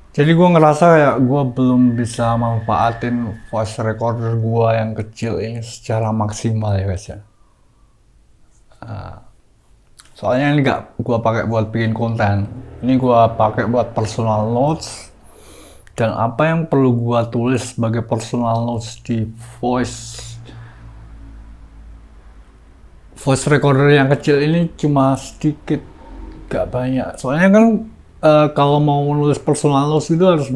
Jadi gue ngerasa kayak gue belum bisa manfaatin voice recorder gue yang kecil ini secara maksimal ya guys ya. Soalnya ini gak gue pakai buat bikin konten. Ini gue pakai buat personal notes dan apa yang perlu gue tulis sebagai personal notes di voice voice recorder yang kecil ini cuma sedikit, gak banyak. Soalnya kan kalau mau menulis personal notes itu harus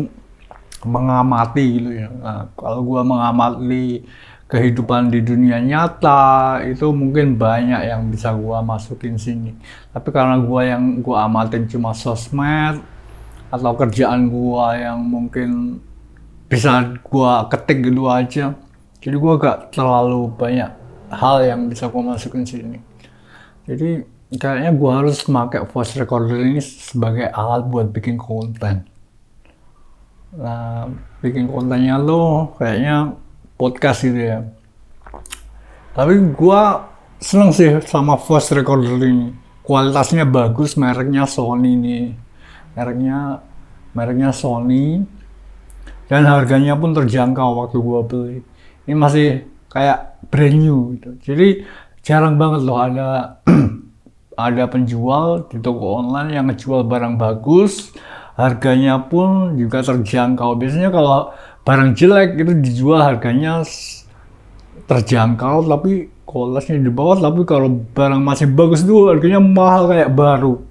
mengamati gitu ya. Nah, kalau gua mengamati kehidupan di dunia nyata itu mungkin banyak yang bisa gua masukin sini. Tapi karena gua amatin cuma sosmed atau kerjaan gua yang mungkin bisa gua ketik gitu aja. Jadi gua gak terlalu banyak hal yang bisa gua masukin sini. Jadi kayaknya gua harus pakai voice recorder ini sebagai alat buat bikin konten. Nah, bikin kontennya tuh kayaknya podcast gitu ya. Tapi gua seneng sih sama voice recorder ini. Kualitasnya bagus, mereknya Sony nih. Mereknya mereknya Sony dan harganya pun terjangkau waktu gua beli. Ini masih kayak brand new gitu. Jadi jarang banget loh ada ada penjual di toko online yang ngejual barang bagus, harganya pun juga terjangkau. Biasanya kalau barang jelek itu dijual harganya terjangkau tapi kualitasnya di bawah, tapi kalau barang masih bagus itu harganya mahal kayak baru.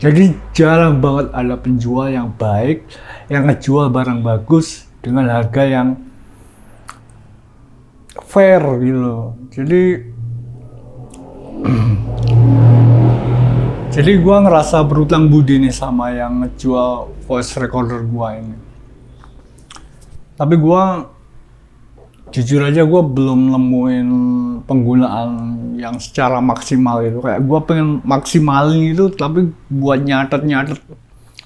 Jadi jarang banget ada penjual yang baik yang ngejual barang bagus dengan harga yang fair gitu. Jadi gue ngerasa berutang budi nih sama yang ngejual voice recorder gue ini. Tapi gue jujur aja gue belum nemuin penggunaan yang secara maksimal itu. Kayak gue pengen maksimalin itu, tapi buat nyatet-nyatet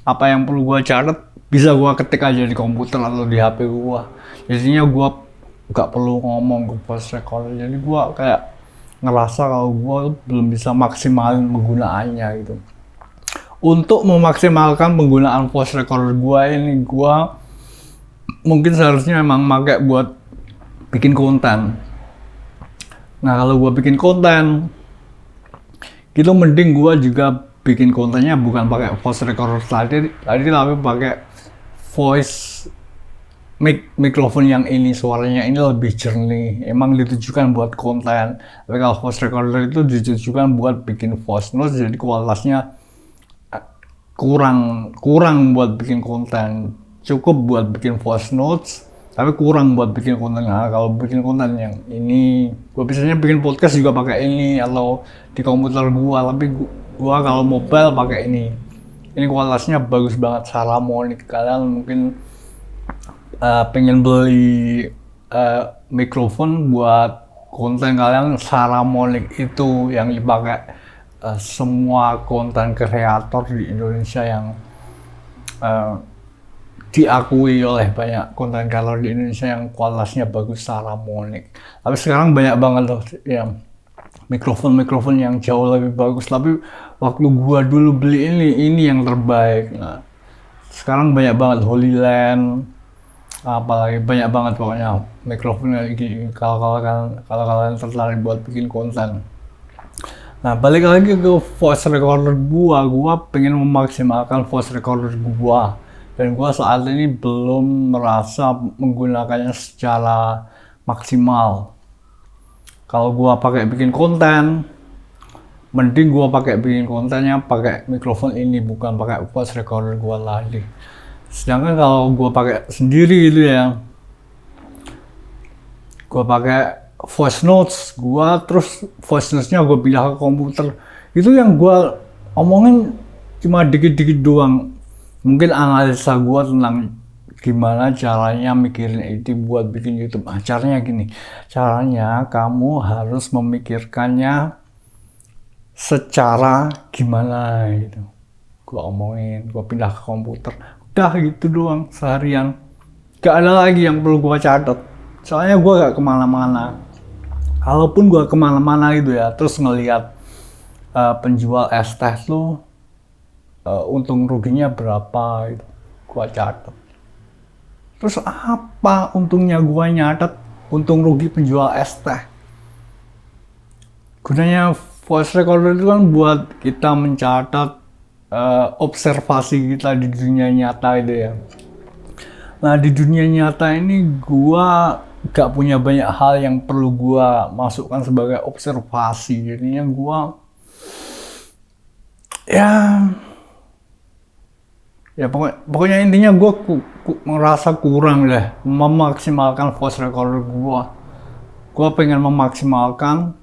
apa yang perlu gue catat bisa gue ketik aja di komputer atau di HP gue. Jadinya gue gak perlu ngomong ke voice recorder. Jadi gue kayak ngerasa kalau gue belum bisa maksimalin penggunaannya gitu. Untuk memaksimalkan penggunaan voice recorder gue ini, gue mungkin seharusnya memang pakai buat bikin konten. Nah kalau gue bikin konten, itu mending gue juga bikin kontennya bukan pakai voice recorder tadi tapi pakai voice mikrofon yang ini, suaranya ini lebih jernih, emang ditujukan buat konten. Tapi kalau voice recorder itu ditujukan buat bikin voice note, jadi kualitasnya kurang kurang buat bikin konten. Cukup buat bikin voice notes tapi kurang buat bikin konten. Nah, kalau bikin konten yang ini, gue biasanya bikin podcast juga pakai ini atau di komputer gua, tapi gua kalau mobile pakai ini. Ini kualitasnya bagus banget, Saramonic. Kalian mungkin pengen beli mikrofon buat konten kalian, Saramonic itu yang dipakai semua konten kreator di Indonesia yang diakui oleh banyak konten kreator di Indonesia yang kualitasnya bagus, Saramonic. Tapi sekarang banyak banget loh ya mikrofon yang jauh lebih bagus. Tapi waktu gua dulu beli ini yang terbaik. Nah, sekarang banyak banget Holyland, apalagi banyak banget pokoknya mikrofonnya gini. Kalau kalian tertarik buat bikin konten. Nah, balik lagi ke voice recorder gua pengen memaksimalkan voice recorder gua. Dan gua saat ini belum merasa menggunakannya secara maksimal. Kalau gua pakai bikin konten, mending gua pakai bikin kontennya pakai mikrofon ini, bukan pakai voice recorder gua lagi. Sedangkan kalau gua pakai sendiri gitu ya, gua pakai voice notes gua, terus voice notesnya gua pindah ke komputer, itu yang gua omongin cuma dikit-dikit doang. Mungkin analisa gua tentang gimana caranya mikirin edit buat bikin YouTube. Caranya gini, caranya kamu harus memikirkannya secara gimana gitu. Gua omongin, gua pindah ke komputer, udah gitu doang seharian. Gak ada lagi yang perlu gua catat. Soalnya gua gak kemana-mana. Kalaupun gua kemana-mana gitu ya, terus ngelihat penjual es teh tuh untung ruginya berapa gitu. gua catat. Terus apa untungnya gua nyatet? Untung rugi penjual es teh. Gunanya voice recorder itu kan buat kita mencatat observasi kita di dunia nyata itu ya. Nah di dunia nyata ini gua gak punya banyak hal yang perlu gua masukkan sebagai observasi. Jadinya gua ya pokoknya intinya gua ngerasa kurang deh memaksimalkan voice recorder gua. Gua pengen memaksimalkan,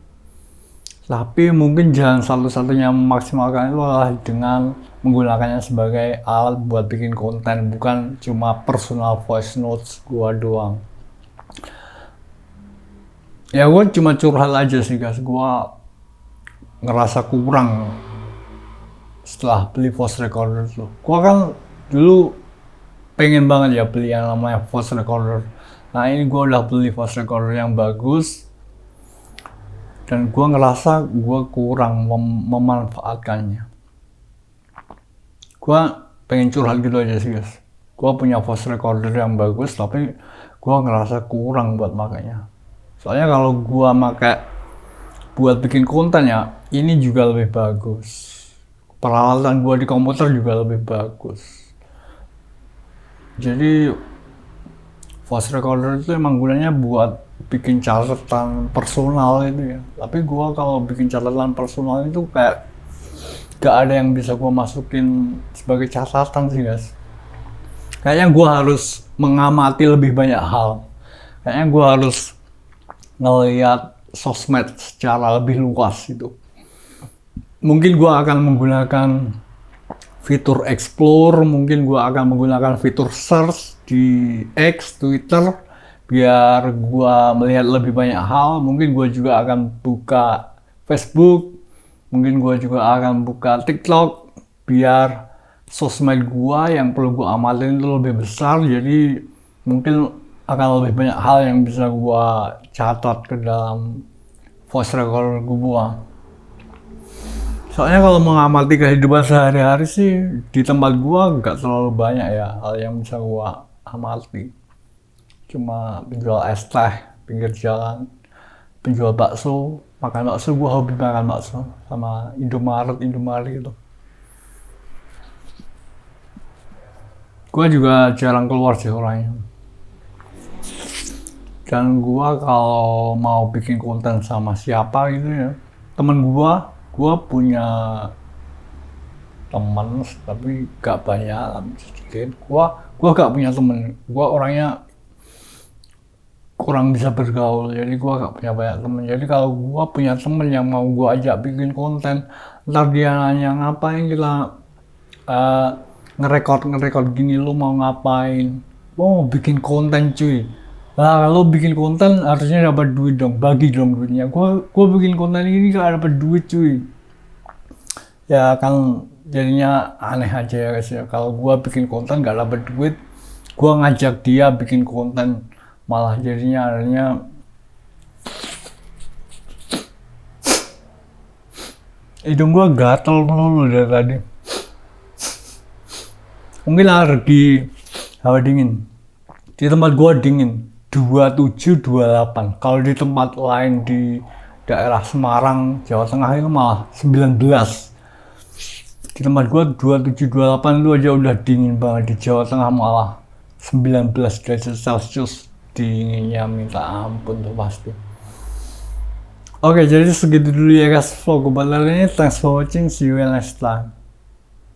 tapi mungkin jalan satu-satunya memaksimalkan itu adalah dengan menggunakannya sebagai alat buat bikin konten, bukan cuma personal voice notes gua doang. Ya gua cuma curhat aja sih guys, gua ngerasa kurang setelah beli voice recorder tuh. Gua kan dulu pengen banget ya beli yang namanya voice recorder. Nah ini gua udah beli voice recorder yang bagus, dan gue ngerasa gue kurang memanfaatkannya. Gue pengen curhat gitu aja sih guys. Gue punya voice recorder yang bagus, tapi gue ngerasa kurang buat makanya. Soalnya kalau gue pakai buat bikin konten ya, ini juga lebih bagus. Peralatan gue di komputer juga lebih bagus. Jadi voice recorder itu emang gunanya buat bikin catatan personal itu ya. Tapi gua kalau bikin catatan personal itu kayak gak ada yang bisa gua masukin sebagai catatan sih guys. Kayaknya gua harus mengamati lebih banyak hal. Kayaknya gua harus ngelihat sosmed secara lebih luas itu. Mungkin gua akan menggunakan fitur explore, mungkin gua akan menggunakan fitur search di X, Twitter, biar gua melihat lebih banyak hal. Mungkin gua juga akan buka Facebook, mungkin gua juga akan buka TikTok, biar sosmed gua yang perlu gua amatin itu lebih besar. Jadi mungkin akan lebih banyak hal yang bisa gua catat ke dalam voice recorder gua. Soalnya kalau mengamati kehidupan sehari-hari sih di tempat gua nggak terlalu banyak ya hal yang bisa gua amati. Cuma penjual es teh pinggir jalan, penjual bakso, makan bakso. Gua hobi makan bakso sama Indomaret gitu. Gua juga jarang keluar sih orangnya. Dan gua kalau mau bikin konten sama siapa gitu ya, temen gua punya teman tapi gak banyak, sedikit. Gua gak punya temen, gua orangnya kurang bisa bergaul, jadi gua gak punya banyak temen. Jadi kalau gua punya temen yang mau gua ajak bikin konten, ntar dia nanya ngapain kita ngerekord gini, lu mau ngapain? Mau bikin konten cuy. Lah kalau bikin konten harusnya dapat duit dong, bagi dong duitnya. Gua bikin konten ini gak dapat duit cuy. Ya kan jadinya aneh aja ya guys ya. Kalau gua bikin konten gak dapat duit, gua ngajak dia bikin konten, malah jadinya adanya hidung gua gatel melulu dari tadi. Mungkin alergi hawa dingin. Di tempat gua dingin 27, 28. Kalau di tempat lain di daerah Semarang, Jawa Tengah itu malah 19. Di tempat gua 27, 28 itu aja udah dingin banget. Di Jawa Tengah malah 19 derajat Celcius. Dinginnya minta ampun tuh pasti. Oke, jadi segitu dulu ya guys vlog gue kali ini. Thanks for watching, see you next time.